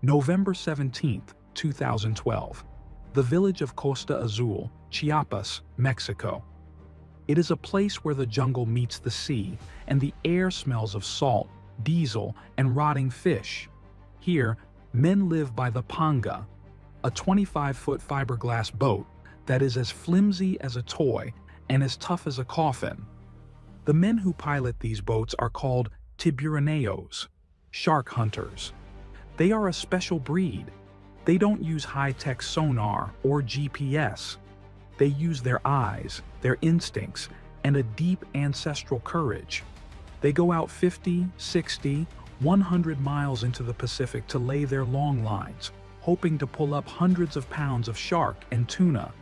November 17, 2012. The village of Costa Azul, Chiapas, Mexico. It is a place where the jungle meets the sea, and the air smells of salt, diesel, and rotting fish. Here, men live by the panga, a 25-foot fiberglass boat that is as flimsy as a toy and as tough as a coffin. The men who pilot these boats are called tiburoneos, shark hunters. They are a special breed. They don't use high-tech sonar or GPS. They use their eyes, their instincts, and a deep ancestral courage. They go out 50, 60, 100 miles into the Pacific to lay their long lines, hoping to pull up hundreds of pounds of shark and tuna.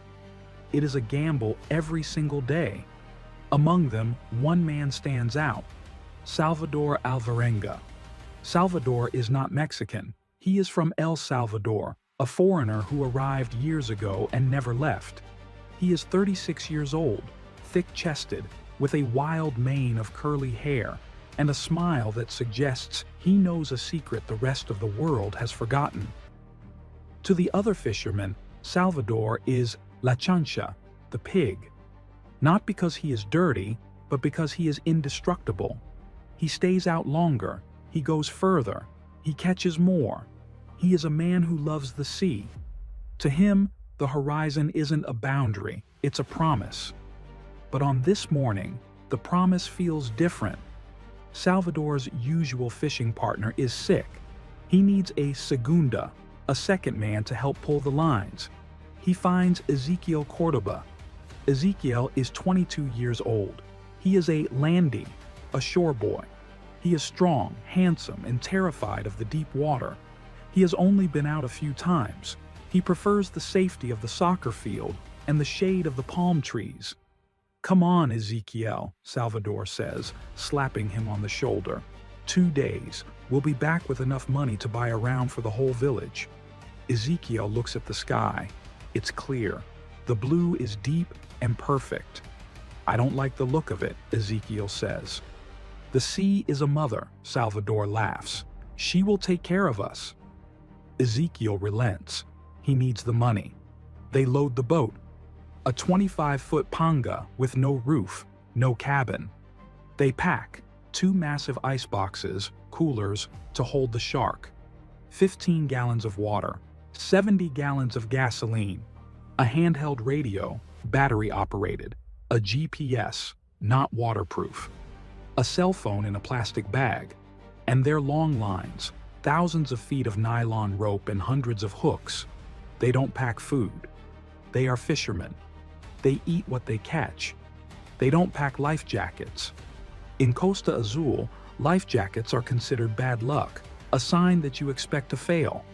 It is a gamble every single day. Among them, one man stands out: Salvador Alvarenga. Salvador is not Mexican. He is from El Salvador, a foreigner who arrived years ago and never left. He is 36 years old, thick-chested, with a wild mane of curly hair and a smile that suggests he knows a secret the rest of the world has forgotten. To the other fishermen, Salvador is La Chancha, the pig. Not because he is dirty, but because he is indestructible. He stays out longer, he goes further, he catches more. He is a man who loves the sea. To him, the horizon isn't a boundary, it's a promise. But on this morning, the promise feels different. Salvador's usual fishing partner is sick. He needs a segunda, a second man to help pull the lines. He finds Ezequiel Córdoba. Ezequiel is 22 years old. He is a landy, a shore boy. He is strong, handsome, and terrified of the deep water. He has only been out a few times. He prefers the safety of the soccer field and the shade of the palm trees. "Come on, Ezequiel," Salvador says, slapping him on the shoulder. 2 days. We'll be back with enough money to buy a round for the whole village." Ezequiel looks at the sky. It's clear. The blue is deep and perfect. "I don't like the look of it," Ezequiel says. "The sea is a mother," Salvador laughs. "She will take care of us." Ezequiel relents. He needs the money. They load the boat. A 25-foot panga with no roof, no cabin. They pack 2 massive ice boxes, coolers, to hold the shark, 15 gallons of water, 70 gallons of gasoline, a handheld radio, battery-operated, a GPS, not waterproof, a cell phone in a plastic bag, and their long lines, thousands of feet of nylon rope and hundreds of hooks. They don't pack food. They are fishermen. They eat what they catch. They don't pack life jackets. In Costa Azul, life jackets are considered bad luck, a sign that you expect to fail.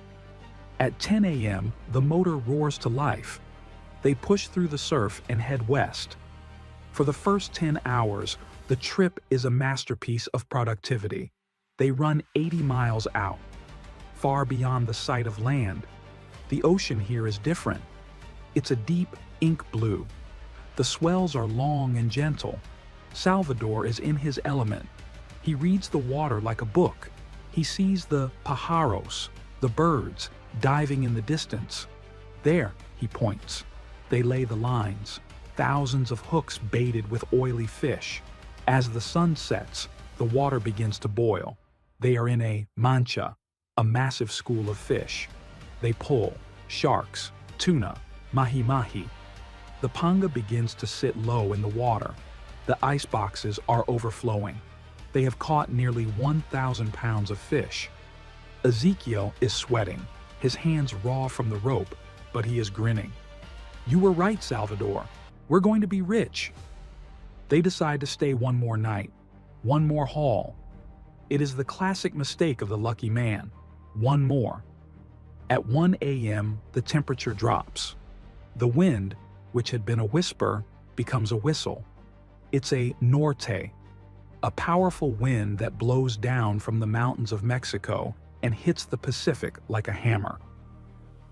At 10 a.m., the motor roars to life. They push through the surf and head west. For the first 10 hours, the trip is a masterpiece of productivity. They run 80 miles out, far beyond the sight of land. The ocean here is different. It's a deep ink blue. The swells are long and gentle. Salvador is in his element. He reads the water like a book. He sees the pájaros, the birds, diving in the distance. There, he points. They lay the lines, thousands of hooks baited with oily fish. As the sun sets, the water begins to boil. They are in a mancha, a massive school of fish. They pull sharks, tuna, mahi-mahi. The panga begins to sit low in the water. The ice boxes are overflowing. They have caught nearly 1,000 pounds of fish. Ezequiel is sweating, his hands raw from the rope, but he is grinning. "You were right, Salvador. We're going to be rich." They decide to stay one more night, one more haul. It is the classic mistake of the lucky man. One more. At 1 a.m., the temperature drops. The wind, which had been a whisper, becomes a whistle. It's a norte, a powerful wind that blows down from the mountains of Mexico and hits the Pacific like a hammer.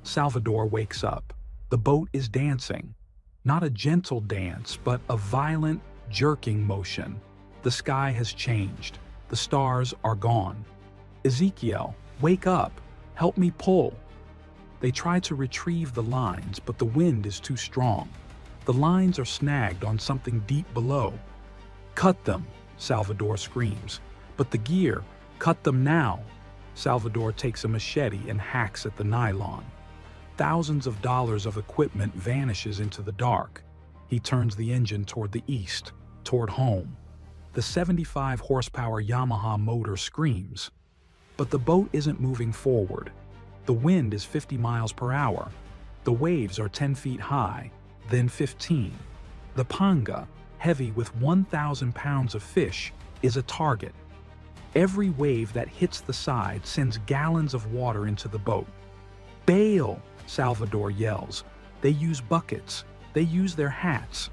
Salvador wakes up. The boat is dancing. Not a gentle dance, but a violent, jerking motion. The sky has changed. The stars are gone. "Ezequiel, wake up. Help me pull. They try to retrieve the lines, but the wind is too strong. The lines are snagged on something deep below. Cut them, Salvador screams. But the gear, cut them now. Salvador takes a machete and hacks at the nylon. Thousands of dollars of equipment vanishes into the dark. He turns the engine toward the east, toward home. The 75 horsepower Yamaha motor screams. But the boat isn't moving forward. The wind is 50 miles per hour. The waves are 10 feet high, then 15. The panga, heavy with 1,000 pounds of fish, is a target. Every wave that hits the side sends gallons of water into the boat. Bail, Salvador yells. They use buckets. They use their hats.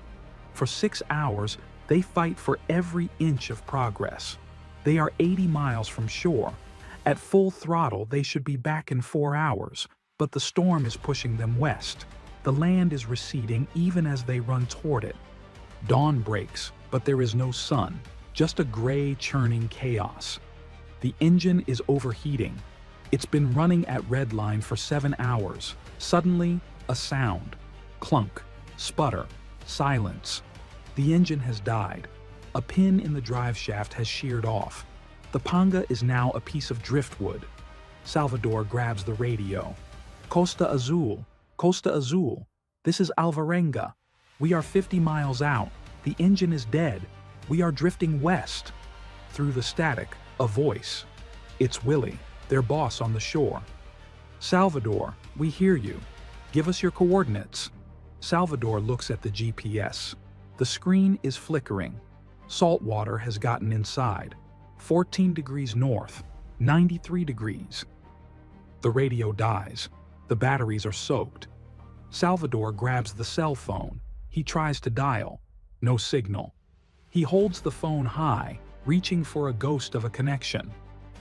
For 6 hours, they fight for every inch of progress. They are 80 miles from shore. At full throttle, they should be back in 4 hours, but the storm is pushing them west. The land is receding even as they run toward it. Dawn breaks, but there is no sun, just a gray, churning chaos. The engine is overheating. It's been running at redline for 7 hours. Suddenly, a sound. Clunk, sputter, silence. The engine has died. A pin in the drive shaft has sheared off. The panga is now a piece of driftwood. Salvador grabs the radio. Costa Azul, Costa Azul. This is Alvarenga. We are 50 miles out. The engine is dead. We are drifting west. Through the static, a voice. It's Willie, their boss on the shore. Salvador, we hear you. Give us your coordinates. Salvador looks at the GPS. The screen is flickering. Salt water has gotten inside. 14 degrees north, 93 degrees. The radio dies. The batteries are soaked. Salvador grabs the cell phone. He tries to dial. No signal. He holds the phone high, reaching for a ghost of a connection.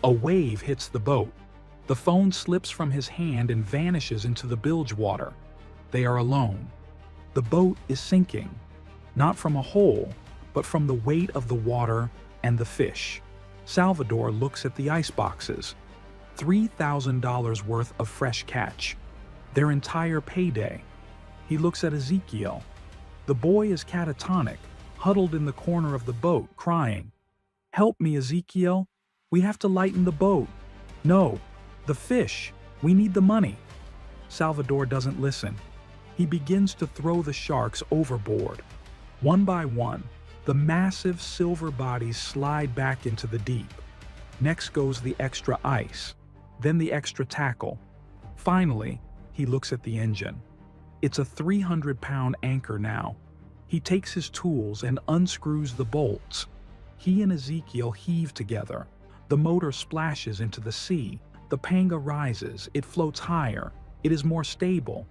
A wave hits the boat. The phone slips from his hand and vanishes into the bilge water. They are alone. The boat is sinking, not from a hole, but from the weight of the water and the fish. Salvador looks at the ice boxes. $3,000 worth of fresh catch. Their entire payday. He looks at Ezekiel. The boy is catatonic, huddled in the corner of the boat, crying. Help me, Ezekiel. We have to lighten the boat. No, the fish. We need the money. Salvador doesn't listen. He begins to throw the sharks overboard. One by one, the massive silver bodies slide back into the deep. Next goes the extra ice, then the extra tackle. Finally, he looks at the engine. It's a 300-pound anchor now. He takes his tools and unscrews the bolts. He and Ezekiel heave together. The motor splashes into the sea. The panga rises. It floats higher. It is more stable.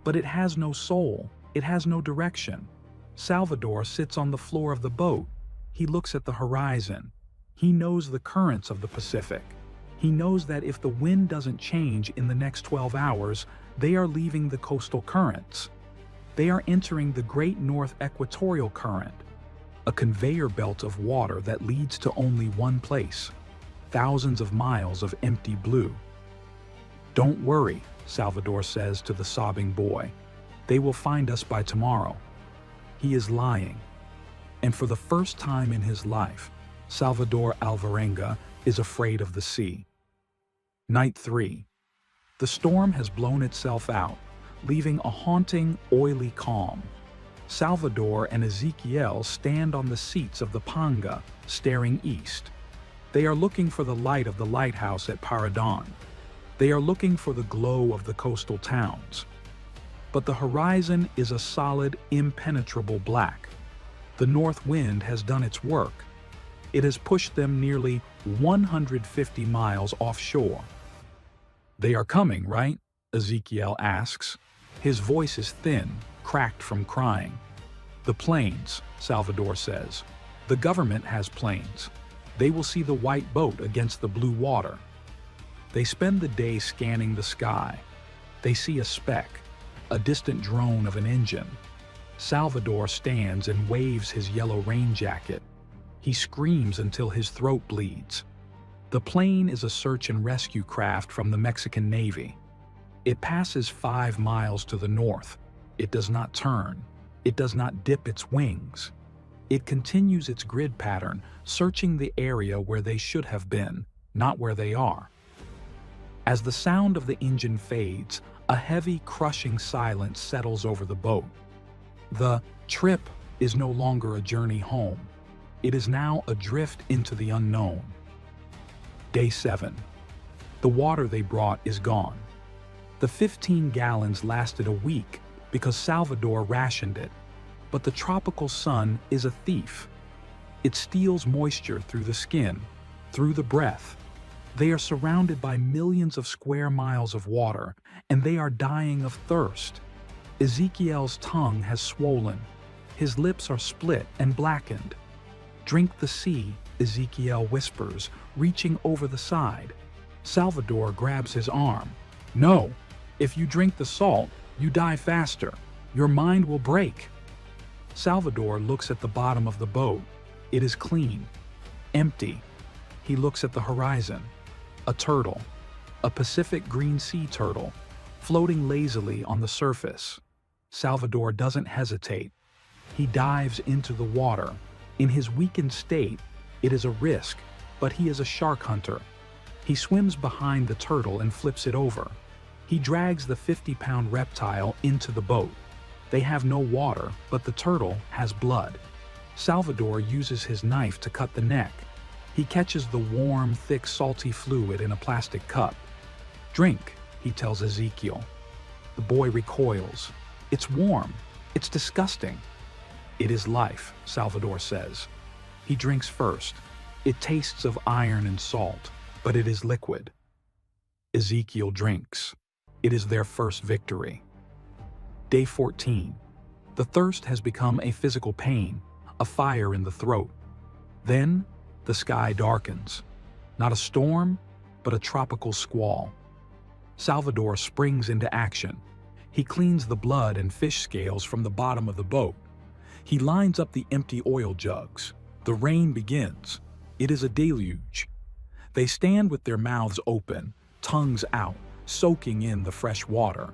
But it has no soul. It has no direction. Salvador sits on the floor of the boat. He looks at the horizon. He knows the currents of the Pacific. He knows that if the wind doesn't change in the next 12 hours, they are leaving the coastal currents. They are entering the Great North Equatorial Current, a conveyor belt of water that leads to only one place, thousands of miles of empty blue. Don't worry, Salvador says to the sobbing boy. They will find us by tomorrow. He is lying. And for the first time in his life, Salvador Alvarenga is afraid of the sea. Night 3. The storm has blown itself out, leaving a haunting, oily calm. Salvador and Ezekiel stand on the seats of the panga, staring east. They are looking for the light of the lighthouse at Paradon. They are looking for the glow of the coastal towns. But the horizon is a solid, impenetrable black. The north wind has done its work. It has pushed them nearly 150 miles offshore. They are coming, right? Ezekiel asks. His voice is thin, cracked from crying. The planes, Salvador says. The government has planes. They will see the white boat against the blue water. They spend the day scanning the sky. They see a speck, a distant drone of an engine. Salvador stands and waves his yellow rain jacket. He screams until his throat bleeds. The plane is a search and rescue craft from the Mexican Navy. It passes 5 miles to the north. It does not turn. It does not dip its wings. It continues its grid pattern, searching the area where they should have been, not where they are. As the sound of the engine fades, a heavy, crushing silence settles over the boat. The trip is no longer a journey home. It is now a drift into the unknown. Day 7. The water they brought is gone. The 15 gallons lasted a week because Salvador rationed it. But the tropical sun is a thief. It steals moisture through the skin, through the breath. They are surrounded by millions of square miles of water, and they are dying of thirst. Ezekiel's tongue has swollen. His lips are split and blackened. "Drink the sea," Ezekiel whispers, reaching over the side. Salvador grabs his arm. "No, if you drink the salt, you die faster. Your mind will break." Salvador looks at the bottom of the boat. It is clean, empty. He looks at the horizon. A turtle, a Pacific green sea turtle, floating lazily on the surface. Salvador doesn't hesitate. He dives into the water. In his weakened state, it is a risk, but he is a shark hunter. He swims behind the turtle and flips it over. He drags the 50-pound reptile into the boat. They have no water, but the turtle has blood. Salvador uses his knife to cut the neck. He catches the warm, thick, salty fluid in a plastic cup. "Drink," he tells Ezekiel. The boy recoils. "It's warm. It's disgusting." "It is life," Salvador says. He drinks first. It tastes of iron and salt, but it is liquid. Ezekiel drinks. It is their first victory. Day 14. The thirst has become a physical pain, a fire in the throat. Then, the sky darkens. Not a storm, but a tropical squall. Salvador springs into action. He cleans the blood and fish scales from the bottom of the boat. He lines up the empty oil jugs. The rain begins. It is a deluge. They stand with their mouths open, tongues out, soaking in the fresh water.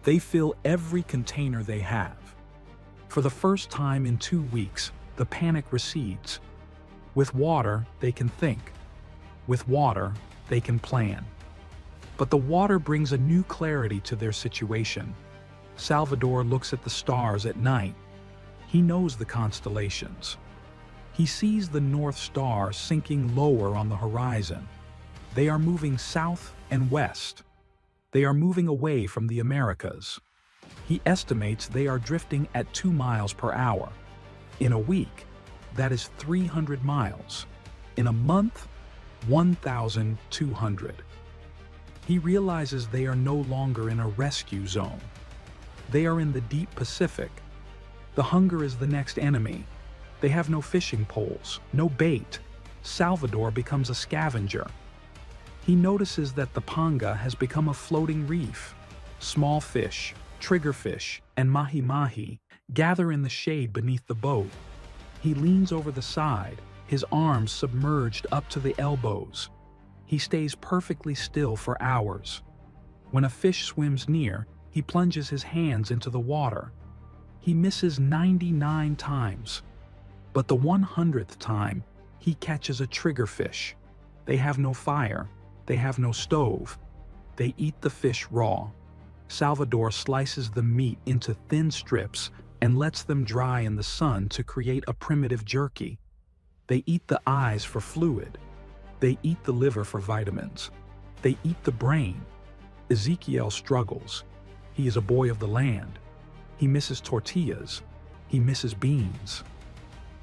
They fill every container they have. For the first time in 2 weeks, the panic recedes. With water, they can think. With water, they can plan. But the water brings a new clarity to their situation. Salvador looks at the stars at night. He knows the constellations. He sees the North Star sinking lower on the horizon. They are moving south and west. They are moving away from the Americas. He estimates they are drifting at 2 miles per hour. In a week, that is 300 miles. In a month, 1,200. He realizes they are no longer in a rescue zone. They are in the deep Pacific. The hunger is the next enemy. They have no fishing poles, no bait. Salvador becomes a scavenger. He notices that the panga has become a floating reef. Small fish, triggerfish, and mahi-mahi gather in the shade beneath the boat. He leans over the side, his arms submerged up to the elbows. He stays perfectly still for hours. When a fish swims near, he plunges his hands into the water. He misses 99 times. But the 100th time, he catches a triggerfish. They have no fire. They have no stove. They eat the fish raw. Salvador slices the meat into thin strips and lets them dry in the sun to create a primitive jerky. They eat the eyes for fluid. They eat the liver for vitamins. They eat the brain. Ezekiel struggles. He is a boy of the land. He misses tortillas. He misses beans.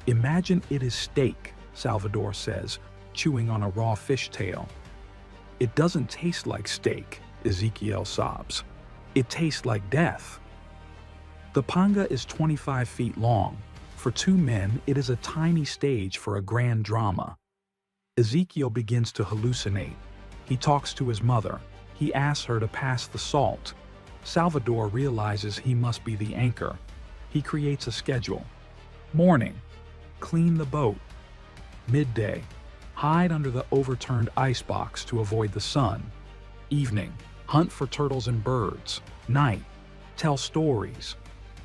"Imagine it is steak," Salvador says, chewing on a raw fish tail. "It doesn't taste like steak," Ezekiel sobs. "It tastes like death." The panga is 25 feet long. For 2 men, it is a tiny stage for a grand drama. Ezekiel begins to hallucinate. He talks to his mother. He asks her to pass the salt. Salvador realizes he must be the anchor. He creates a schedule. Morning, clean the boat. Midday, Hide under the overturned icebox to avoid the sun. Evening, hunt for turtles and birds. Night, tell stories.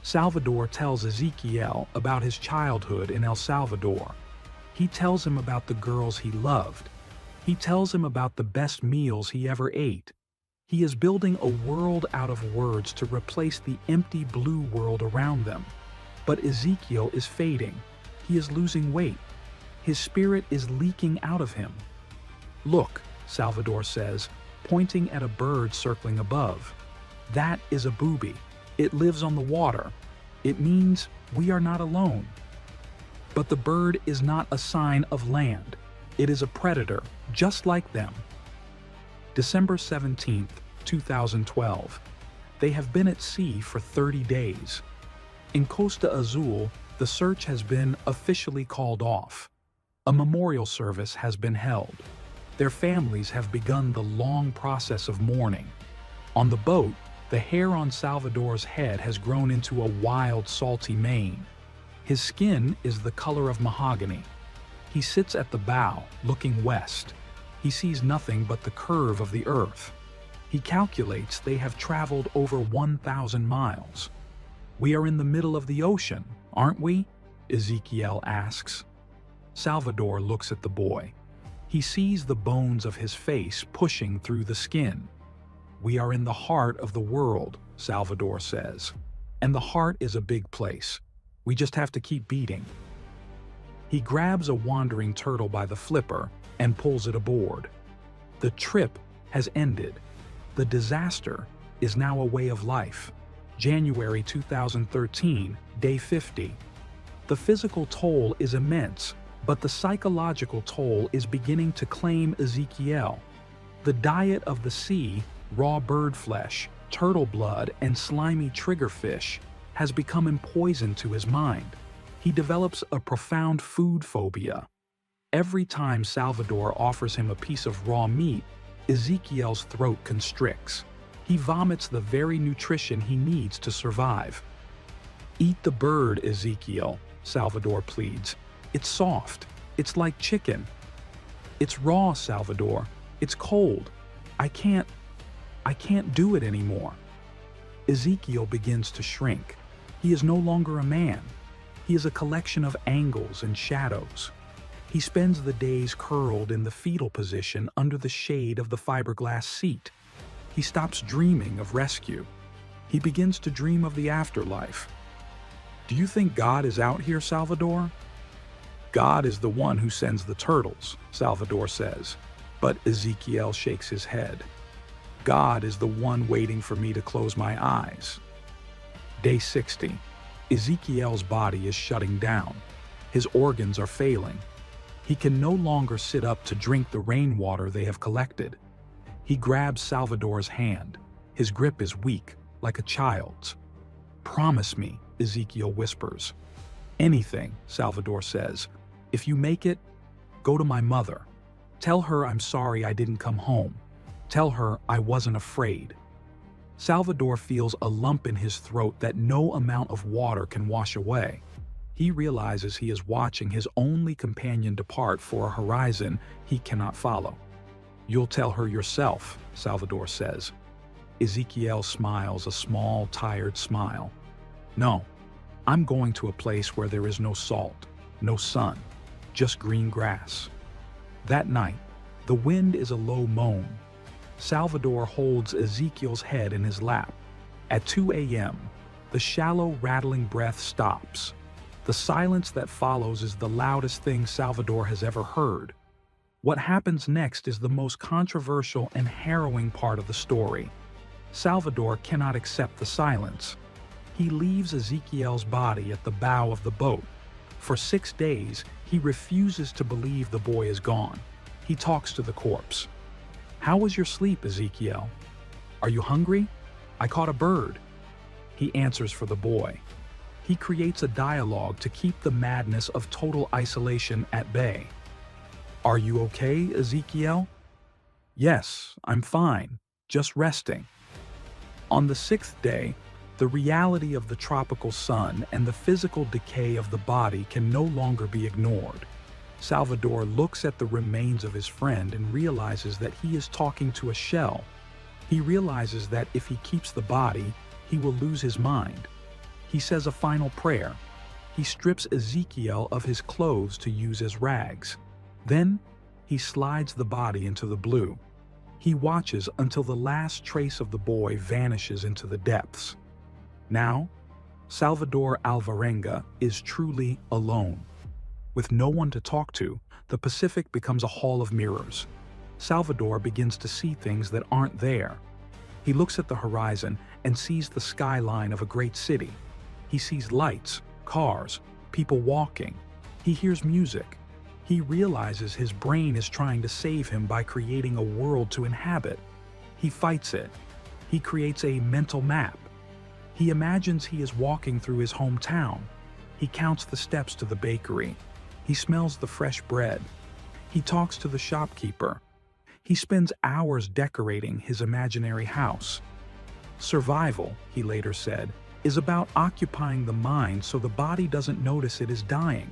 Salvador tells Ezequiel about his childhood in El Salvador. He tells him about the girls he loved. He tells him about the best meals he ever ate. He is building a world out of words to replace the empty blue world around them. But Ezekiel is fading. He is losing weight. His spirit is leaking out of him. "Look," Salvador says, pointing at a bird circling above. "That is a booby. It lives on the water. It means we are not alone." But the bird is not a sign of land. It is a predator, just like them. December 17th, 2012. They have been at sea for 30 days. In Costa Azul, the search has been officially called off. A memorial service has been held. Their families have begun the long process of mourning. On the boat, the hair on Salvador's head has grown into a wild, salty mane. His skin is the color of mahogany. He sits at the bow, looking west. He sees nothing but the curve of the earth. He calculates they have traveled over 1,000 miles. "We are in the middle of the ocean, aren't we?" Ezekiel asks. Salvador looks at the boy. He sees the bones of his face pushing through the skin. "We are in the heart of the world," Salvador says. "And the heart is a big place. We just have to keep beating." He grabs a wandering turtle by the flipper and pulls it aboard. The trip has ended. The disaster is now a way of life. January 2013, day 50. The physical toll is immense, but the psychological toll is beginning to claim Ezekiel. The diet of the sea, raw bird flesh, turtle blood, and slimy triggerfish, has become poison to his mind. He develops a profound food phobia. Every time Salvador offers him a piece of raw meat, Ezekiel's throat constricts. He vomits the very nutrition he needs to survive. "Eat the bird, Ezekiel," Salvador pleads. "It's soft. It's like chicken." "It's raw, Salvador. It's cold. I can't do it anymore." Ezekiel begins to shrink. He is no longer a man. He is a collection of angles and shadows. He spends the days curled in the fetal position under the shade of the fiberglass seat. He stops dreaming of rescue. He begins to dream of the afterlife. "Do you think God is out here, Salvador?" "God is the one who sends the turtles," Salvador says, but Ezekiel shakes his head. "God is the one waiting for me to close my eyes." Day 60. Ezekiel's body is shutting down. His organs are failing. He can no longer sit up to drink the rainwater they have collected. He grabs Salvador's hand. His grip is weak, like a child's. "Promise me," Ezekiel whispers. "Anything," Salvador says. "If you make it, go to my mother. Tell her I'm sorry I didn't come home. Tell her I wasn't afraid." Salvador feels a lump in his throat that no amount of water can wash away. He realizes he is watching his only companion depart for a horizon he cannot follow. "You'll tell her yourself," Salvador says. Ezekiel smiles a small, tired smile. "No, I'm going to a place where there is no salt, no sun, just green grass." That night, the wind is a low moan. Salvador holds Ezekiel's head in his lap. At 2 a.m., the shallow, rattling breath stops. The silence that follows is the loudest thing Salvador has ever heard. What happens next is the most controversial and harrowing part of the story. Salvador cannot accept the silence. He leaves Ezekiel's body at the bow of the boat. For 6 days, he refuses to believe the boy is gone. He talks to the corpse. "How was your sleep, Ezekiel? Are you hungry? I caught a bird." He answers for the boy. He creates a dialogue to keep the madness of total isolation at bay. "Are you okay, Ezekiel?" "Yes, I'm fine, just resting." On the 6th day, the reality of the tropical sun and the physical decay of the body can no longer be ignored. Salvador looks at the remains of his friend and realizes that he is talking to a shell. He realizes that if he keeps the body, he will lose his mind. He says a final prayer. He strips Ezekiel of his clothes to use as rags. Then, he slides the body into the blue. He watches until the last trace of the boy vanishes into the depths. Now, Salvador Alvarenga is truly alone. With no one to talk to, the Pacific becomes a hall of mirrors. Salvador begins to see things that aren't there. He looks at the horizon and sees the skyline of a great city. He sees lights, cars, people walking. He hears music. He realizes his brain is trying to save him by creating a world to inhabit. He fights it. He creates a mental map. He imagines he is walking through his hometown. He counts the steps to the bakery. He smells the fresh bread. He talks to the shopkeeper. He spends hours decorating his imaginary house. Survival, he later said, is about occupying the mind so the body doesn't notice it is dying.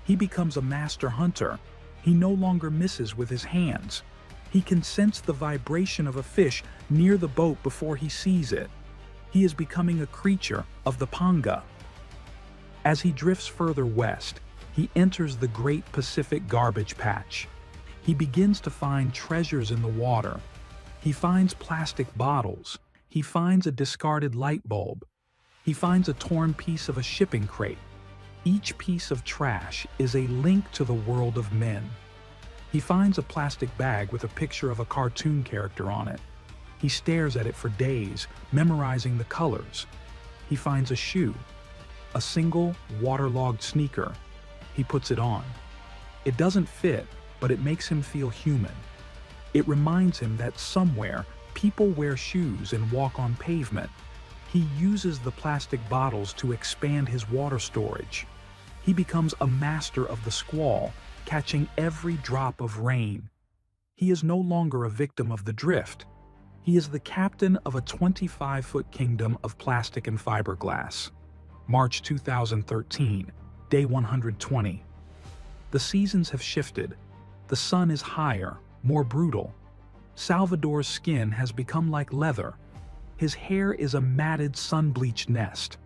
He becomes a master hunter. He no longer misses with his hands. He can sense the vibration of a fish near the boat before he sees it. He is becoming a creature of the panga. As he drifts further west, he enters the Great Pacific Garbage Patch. He begins to find treasures in the water. He finds plastic bottles. He finds a discarded light bulb. He finds a torn piece of a shipping crate. Each piece of trash is a link to the world of men. He finds a plastic bag with a picture of a cartoon character on it. He stares at it for days, memorizing the colors. He finds a shoe, a single waterlogged sneaker. He puts it on. It doesn't fit, but it makes him feel human. It reminds him that somewhere people wear shoes and walk on pavement. He uses the plastic bottles to expand his water storage. He becomes a master of the squall, catching every drop of rain. He is no longer a victim of the drift. He is the captain of a 25-foot kingdom of plastic and fiberglass. March 2013, day 120. The seasons have shifted. The sun is higher, more brutal. Salvador's skin has become like leather. His hair is a matted, sun-bleached nest.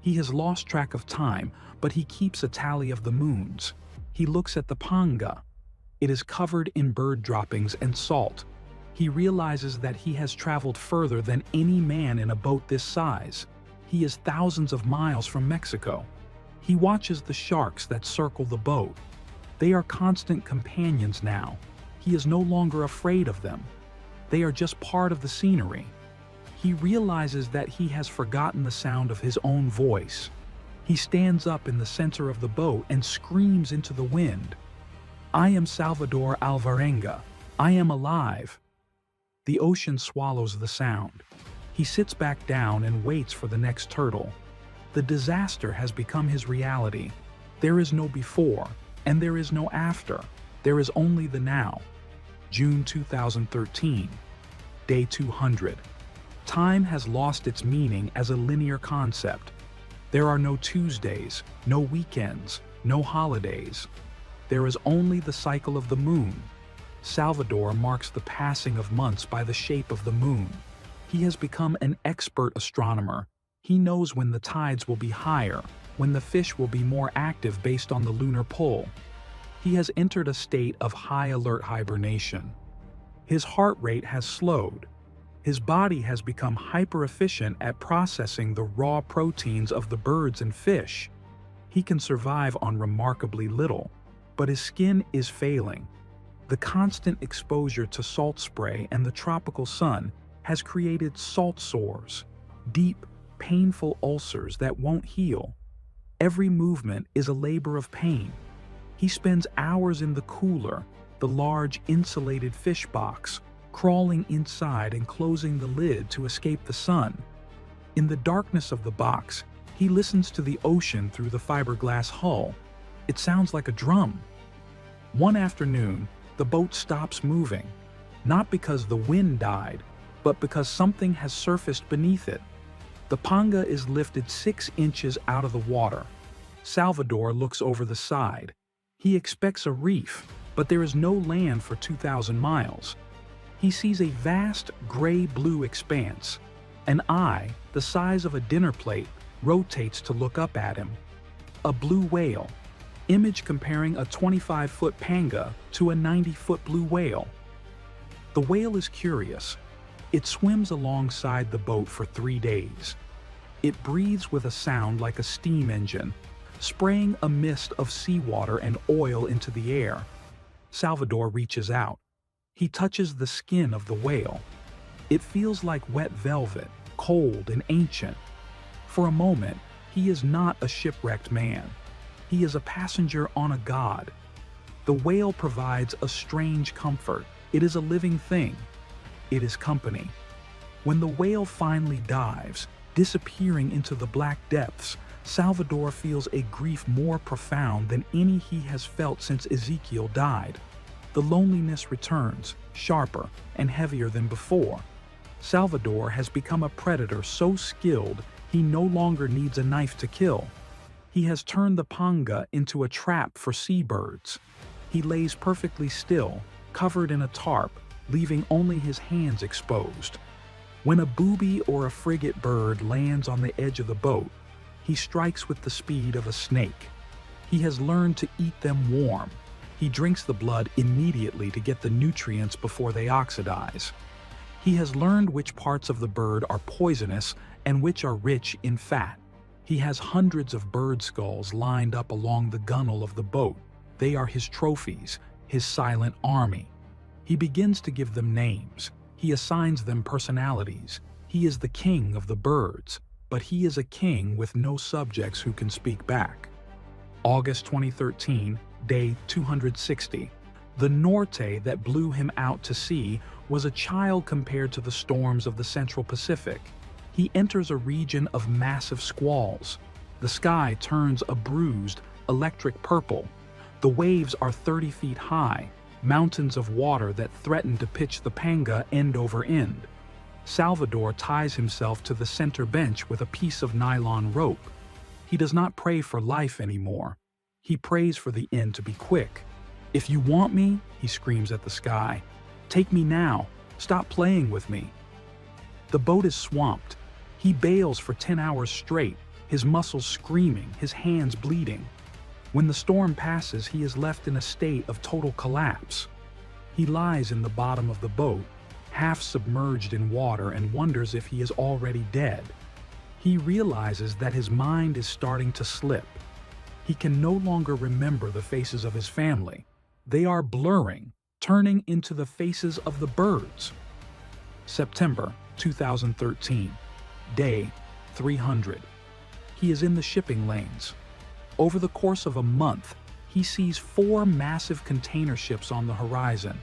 He has lost track of time, but he keeps a tally of the moons. He looks at the panga. It is covered in bird droppings and salt. He realizes that he has traveled further than any man in a boat this size. He is thousands of miles from Mexico. He watches the sharks that circle the boat. They are constant companions now. He is no longer afraid of them. They are just part of the scenery. He realizes that he has forgotten the sound of his own voice. He stands up in the center of the boat and screams into the wind. "I am Salvador Alvarenga. I am alive." The ocean swallows the sound. He sits back down and waits for the next turtle. The disaster has become his reality. There is no before, and there is no after. There is only the now. June 2013, day 200. Time has lost its meaning as a linear concept. There are no Tuesdays, no weekends, no holidays. There is only the cycle of the moon. Salvador marks the passing of months by the shape of the moon. He has become an expert astronomer. He knows when the tides will be higher, when the fish will be more active based on the lunar pull. He has entered a state of high alert hibernation. His heart rate has slowed. His body has become hyper-efficient at processing the raw proteins of the birds and fish. He can survive on remarkably little, but his skin is failing. The constant exposure to salt spray and the tropical sun has created salt sores, deep, painful ulcers that won't heal. Every movement is a labor of pain. He spends hours in the cooler, the large insulated fish box, crawling inside and closing the lid to escape the sun. In the darkness of the box, he listens to the ocean through the fiberglass hull. It sounds like a drum. One afternoon, the boat stops moving, not because the wind died, but because something has surfaced beneath it. The panga is lifted 6 inches out of the water. Salvador looks over the side. He expects a reef, but there is no land for 2,000 miles. He sees a vast gray-blue expanse. An eye, the size of a dinner plate, rotates to look up at him. A blue whale. Image comparing a 25-foot panga to a 90-foot blue whale. The whale is curious. It swims alongside the boat for 3 days. It breathes with a sound like a steam engine, spraying a mist of seawater and oil into the air. Salvador reaches out. He touches the skin of the whale. It feels like wet velvet, cold and ancient. For a moment, he is not a shipwrecked man. He is a passenger on a god. The whale provides a strange comfort. It is a living thing. It is company. When the whale finally dives, disappearing into the black depths, Salvador feels a grief more profound than any he has felt since Ezekiel died. The loneliness returns, sharper and heavier than before. Salvador has become a predator so skilled he no longer needs a knife to kill. He has turned the panga into a trap for seabirds. He lays perfectly still, covered in a tarp, leaving only his hands exposed. When a booby or a frigate bird lands on the edge of the boat, he strikes with the speed of a snake. He has learned to eat them warm. He drinks the blood immediately to get the nutrients before they oxidize. He has learned which parts of the bird are poisonous and which are rich in fat. He has hundreds of bird skulls lined up along the gunwale of the boat. They are his trophies, his silent army. He begins to give them names. He assigns them personalities. He is the king of the birds, but he is a king with no subjects who can speak back. August 2013, day 260. The norte that blew him out to sea was a child compared to the storms of the Central Pacific. He enters a region of massive squalls. The sky turns a bruised, electric purple. The waves are 30 feet high, mountains of water that threaten to pitch the panga end over end. Salvador ties himself to the center bench with a piece of nylon rope. He does not pray for life anymore. He prays for the end to be quick. "If you want me," he screams at the sky, "take me now. Stop playing with me." The boat is swamped. He bails for 10 hours straight, his muscles screaming, his hands bleeding. When the storm passes, he is left in a state of total collapse. He lies in the bottom of the boat, half submerged in water, and wonders if he is already dead. He realizes that his mind is starting to slip. He can no longer remember the faces of his family. They are blurring, turning into the faces of the birds. September 2013, day 300. He is in the shipping lanes. Over the course of a month, he sees 4 massive container ships on the horizon.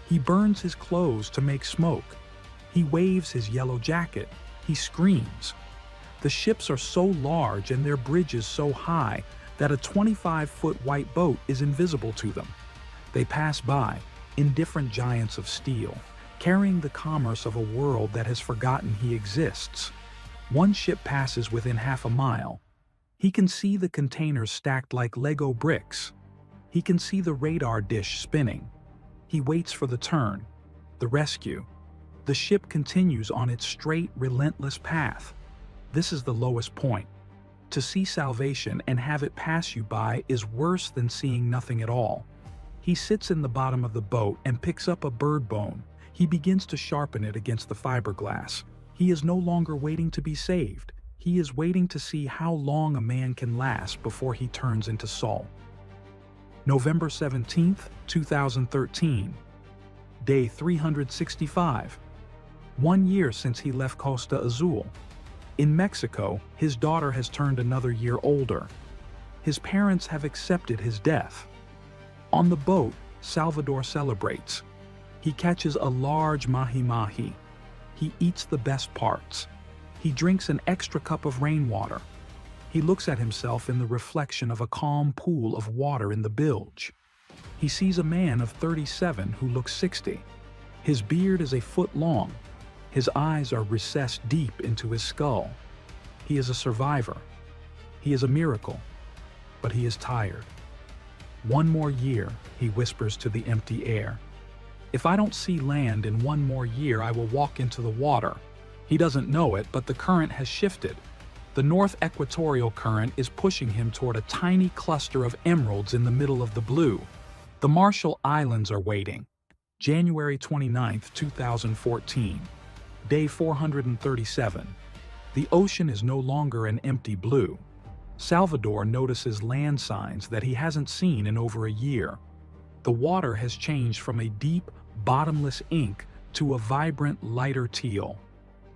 He burns his clothes to make smoke. He waves his yellow jacket. He screams. The ships are so large and their bridges so high that a 25-foot white boat is invisible to them. They pass by, indifferent giants of steel, carrying the commerce of a world that has forgotten he exists. One ship passes within half a mile. He can see the containers stacked like Lego bricks. He can see the radar dish spinning. He waits for the turn, the rescue. The ship continues on its straight, relentless path. This is the lowest point. To see salvation and have it pass you by is worse than seeing nothing at all. He sits in the bottom of the boat and picks up a bird bone. He begins to sharpen it against the fiberglass. He is no longer waiting to be saved. He is waiting to see how long a man can last before he turns into salt. November 17th, 2013. Day 365. 1 year since he left Costa Azul. In Mexico, his daughter has turned another year older. His parents have accepted his death. On the boat, Salvador celebrates. He catches a large mahi-mahi. He eats the best parts. He drinks an extra cup of rainwater. He looks at himself in the reflection of a calm pool of water in the bilge. He sees a man of 37 who looks 60. His beard is a foot long. His eyes are recessed deep into his skull. He is a survivor. He is a miracle, but he is tired. "One more year," he whispers to the empty air. "If I don't see land in one more year, I will walk into the water." He doesn't know it, but the current has shifted. The North Equatorial Current is pushing him toward a tiny cluster of emeralds in the middle of the blue. The Marshall Islands are waiting. January 29, 2014. Day 437. The ocean is no longer an empty blue. Salvador notices land signs that he hasn't seen in over a year. The water has changed from a deep, bottomless ink to a vibrant, lighter teal.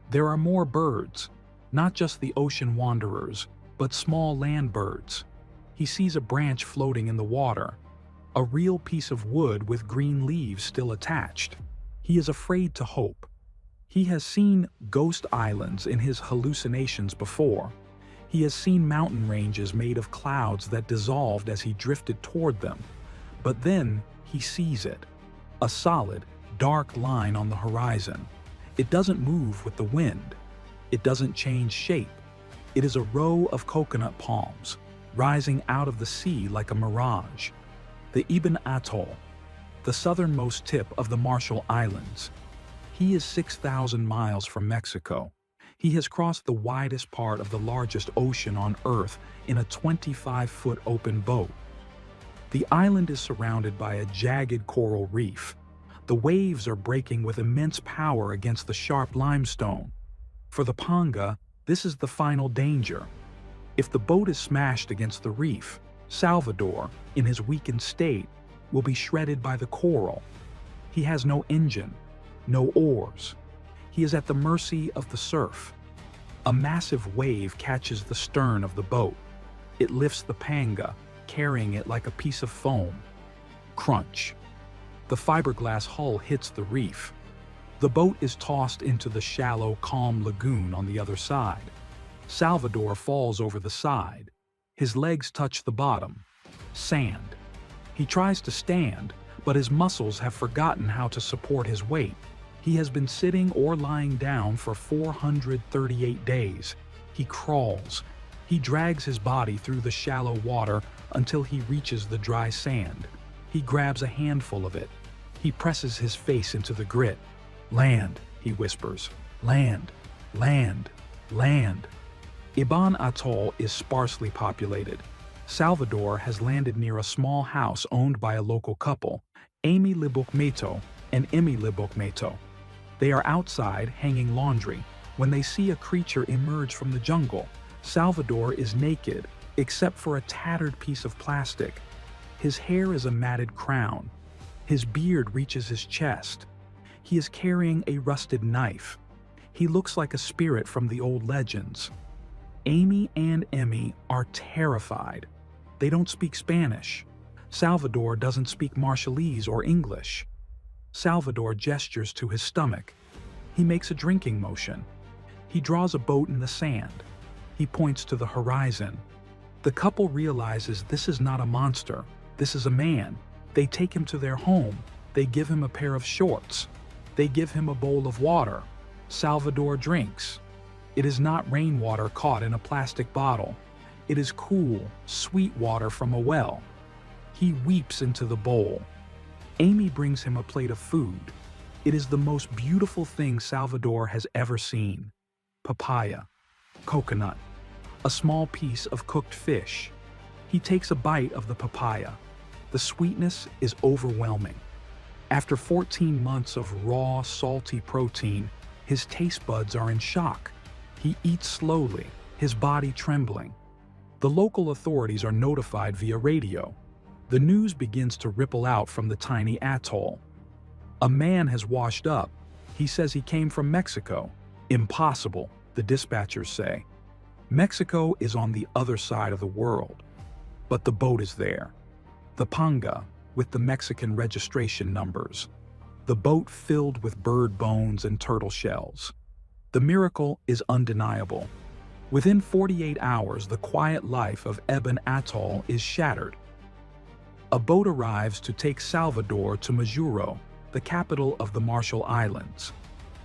There are more birds, not just the ocean wanderers, but small land birds. He sees a branch floating in the water, a real piece of wood with green leaves still attached. He is afraid to hope. He has seen ghost islands in his hallucinations before. He has seen mountain ranges made of clouds that dissolved as he drifted toward them. But then he sees it, a solid, dark line on the horizon. It doesn't move with the wind. It doesn't change shape. It is a row of coconut palms, rising out of the sea like a mirage. The Ibn Atoll, the southernmost tip of the Marshall Islands. He is 6,000 miles from Mexico. He has crossed the widest part of the largest ocean on Earth in a 25-foot open boat. The island is surrounded by a jagged coral reef. The waves are breaking with immense power against the sharp limestone. For the panga, this is the final danger. If the boat is smashed against the reef, Salvador, in his weakened state, will be shredded by the coral. He has no engine, no oars. He is at the mercy of the surf. A massive wave catches the stern of the boat. It lifts the panga, carrying it like a piece of foam. Crunch. The fiberglass hull hits the reef. The boat is tossed into the shallow, calm lagoon on the other side. Salvador falls over the side. His legs touch the bottom. Sand. He tries to stand, but his muscles have forgotten how to support his weight. He has been sitting or lying down for 438 days. He crawls. He drags his body through the shallow water until he reaches the dry sand. He grabs a handful of it. He presses his face into the grit. "Land," he whispers. "Land, land, land." Ibn Atoll is sparsely populated. Salvador has landed near a small house owned by a local couple, Amy Libukmeto and Emmy Libukmeto. They are outside hanging laundry when they see a creature emerge from the jungle. Salvador is naked, except for a tattered piece of plastic. His hair is a matted crown. His beard reaches his chest. He is carrying a rusted knife. He looks like a spirit from the old legends. Amy and Emmy are terrified. They don't speak Spanish. Salvador doesn't speak Marshallese or English. Salvador gestures to his stomach. He makes a drinking motion. He draws a boat in the sand. He points to the horizon. The couple realizes this is not a monster. This is a man. They take him to their home. They give him a pair of shorts. They give him a bowl of water. Salvador drinks. It is not rainwater caught in a plastic bottle. It is cool, sweet water from a well. He weeps into the bowl. Amy brings him a plate of food. It is the most beautiful thing Salvador has ever seen. Papaya, coconut, a small piece of cooked fish. He takes a bite of the papaya. The sweetness is overwhelming. After 14 months of raw, salty protein, his taste buds are in shock. He eats slowly, his body trembling. The local authorities are notified via radio. The news begins to ripple out from the tiny atoll. A man has washed up. He says he came from Mexico. Impossible, the dispatchers say. Mexico is on the other side of the world. But the boat is there. The panga, with the Mexican registration numbers. The boat filled with bird bones and turtle shells. The miracle is undeniable. Within 48 hours, the quiet life of Ibn Atoll is shattered. A boat arrives to take Salvador to Majuro, the capital of the Marshall Islands.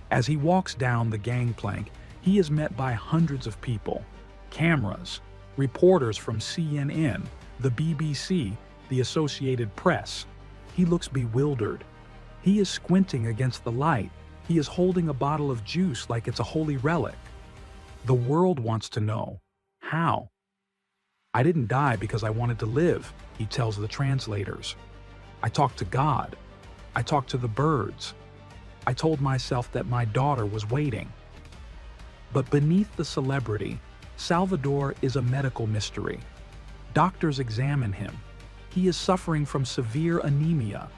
As he walks down the gangplank, he is met by hundreds of people, cameras, reporters from CNN, the BBC, the Associated Press. He looks bewildered. He is squinting against the light. He is holding a bottle of juice like it's a holy relic. The world wants to know, how? I didn't die because I wanted to live, he tells the translators. I talked to God. I talked to the birds. I told myself that my daughter was waiting. But beneath the celebrity, Salvador is a medical mystery. Doctors examine him. He is suffering from severe anemia.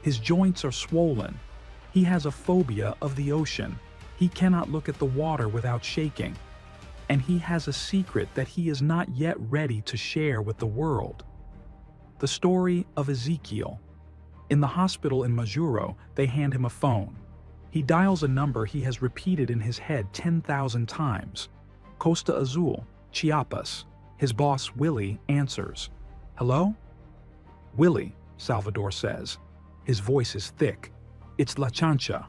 His joints are swollen. He has a phobia of the ocean. He cannot look at the water without shaking. And he has a secret that he is not yet ready to share with the world. The story of Ezequiel. In the hospital in Majuro, they hand him a phone. He dials a number he has repeated in his head 10,000 times. Costa Azul, Chiapas. His boss, Willie, answers. Hello? Willie, Salvador says. His voice is thick. It's La Chancha.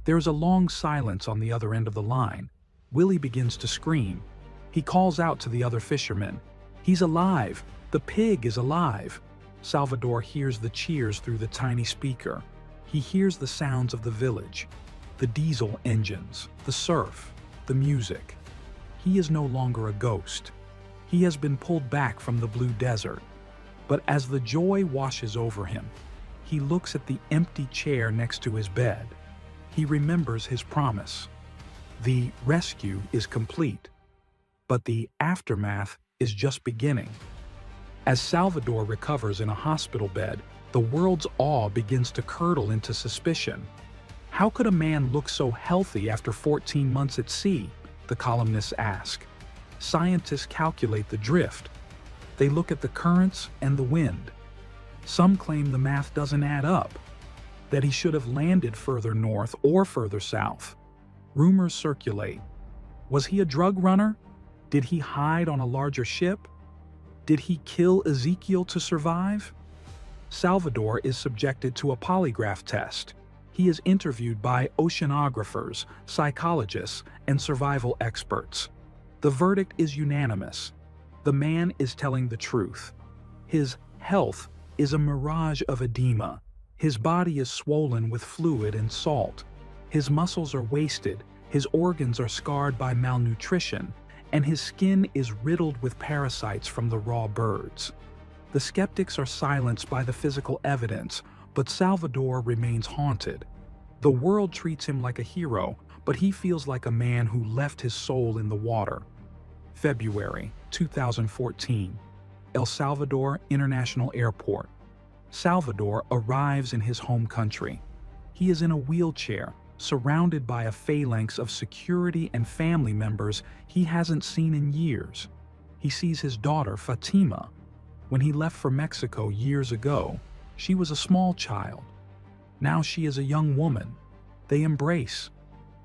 There is a long silence on the other end of the line. Willie begins to scream. He calls out to the other fishermen. He's alive! The pig is alive! Salvador hears the cheers through the tiny speaker. He hears the sounds of the village, the diesel engines, the surf, the music. He is no longer a ghost. He has been pulled back from the blue desert. But as the joy washes over him, he looks at the empty chair next to his bed. He remembers his promise. The rescue is complete, but the aftermath is just beginning. As Salvador recovers in a hospital bed, the world's awe begins to curdle into suspicion. How could a man look so healthy after 14 months at sea? The columnists ask. Scientists calculate the drift. They look at the currents and the wind. Some claim the math doesn't add up, that he should have landed further north or further south. Rumors circulate. Was he a drug runner? Did he hide on a larger ship? Did he kill Ezequiel to survive? Salvador is subjected to a polygraph test. He is interviewed by oceanographers, psychologists, and survival experts. The verdict is unanimous. The man is telling the truth. His health is a mirage of edema. His body is swollen with fluid and salt. His muscles are wasted, his organs are scarred by malnutrition, and his skin is riddled with parasites from the raw birds. The skeptics are silenced by the physical evidence, but Salvador remains haunted. The world treats him like a hero, but he feels like a man who left his soul in the water. February 2014, El Salvador International Airport. Salvador arrives in his home country. He is in a wheelchair, surrounded by a phalanx of security and family members he hasn't seen in years. He sees his daughter, Fatima. When he left for Mexico years ago, she was a small child. Now she is a young woman. They embrace.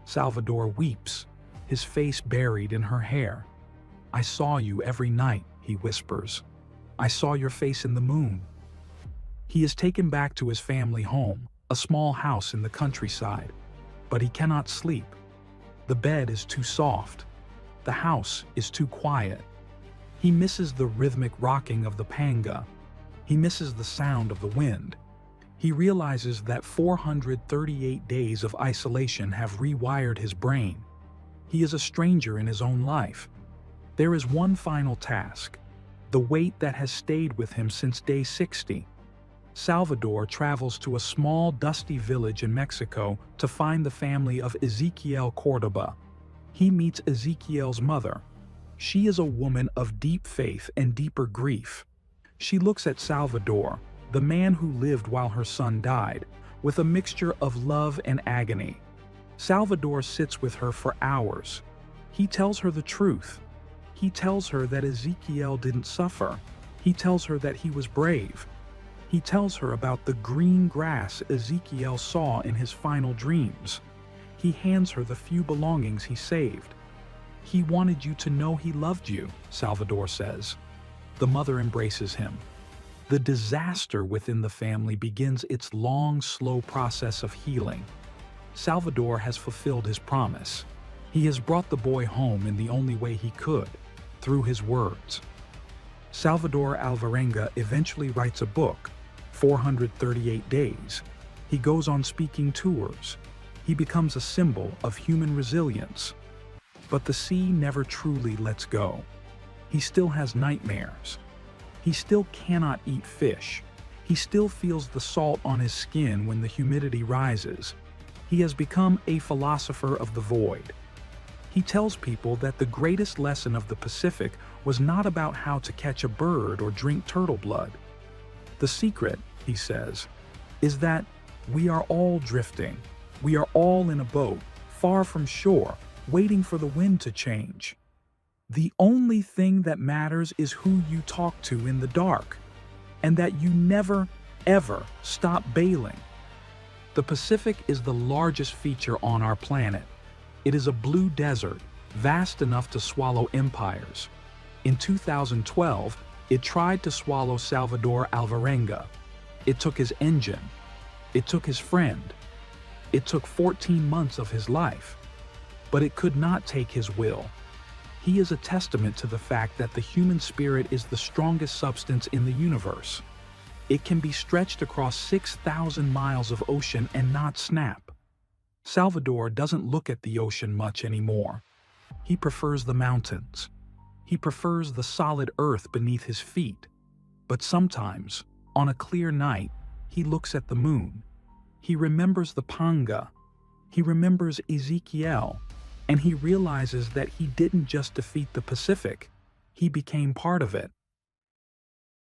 Salvador weeps, his face buried in her hair. I saw you every night, he whispers. I saw your face in the moon. He is taken back to his family home, a small house in the countryside. But he cannot sleep. The bed is too soft. The house is too quiet. He misses the rhythmic rocking of the panga. He misses the sound of the wind. He realizes that 438 days of isolation have rewired his brain. He is a stranger in his own life. There is one final task, the weight that has stayed with him since day 60. Salvador travels to a small, dusty village in Mexico to find the family of Ezequiel Córdoba. He meets Ezequiel's mother. She is a woman of deep faith and deeper grief. She looks at Salvador, the man who lived while her son died, with a mixture of love and agony. Salvador sits with her for hours. He tells her the truth. He tells her that Ezequiel didn't suffer. He tells her that he was brave. He tells her about the green grass Ezequiel saw in his final dreams. He hands her the few belongings he saved. He wanted you to know he loved you, Salvador says. The mother embraces him. The disaster within the family begins its long, slow process of healing. Salvador has fulfilled his promise. He has brought the boy home in the only way he could, through his words. Salvador Alvarenga eventually writes a book, 438 Days. He goes on speaking tours. He becomes a symbol of human resilience. But the sea never truly lets go. He still has nightmares. He still cannot eat fish. He still feels the salt on his skin when the humidity rises. He has become a philosopher of the void. He tells people that the greatest lesson of the Pacific was not about how to catch a bird or drink turtle blood. The secret, he says, is that we are all drifting. We are all in a boat, far from shore, waiting for the wind to change. The only thing that matters is who you talk to in the dark, and that you never, ever stop bailing. The Pacific is the largest feature on our planet. It is a blue desert, vast enough to swallow empires. In 2012, it tried to swallow Salvador Alvarenga. It took his engine. It took his friend. It took 14 months of his life. But it could not take his will. He is a testament to the fact that the human spirit is the strongest substance in the universe. It can be stretched across 6,000 miles of ocean and not snap. Salvador doesn't look at the ocean much anymore. He prefers the mountains. He prefers the solid earth beneath his feet. But sometimes, on a clear night, he looks at the moon. He remembers the Panga. He remembers Ezekiel. And he realizes that he didn't just defeat the Pacific. He became part of it.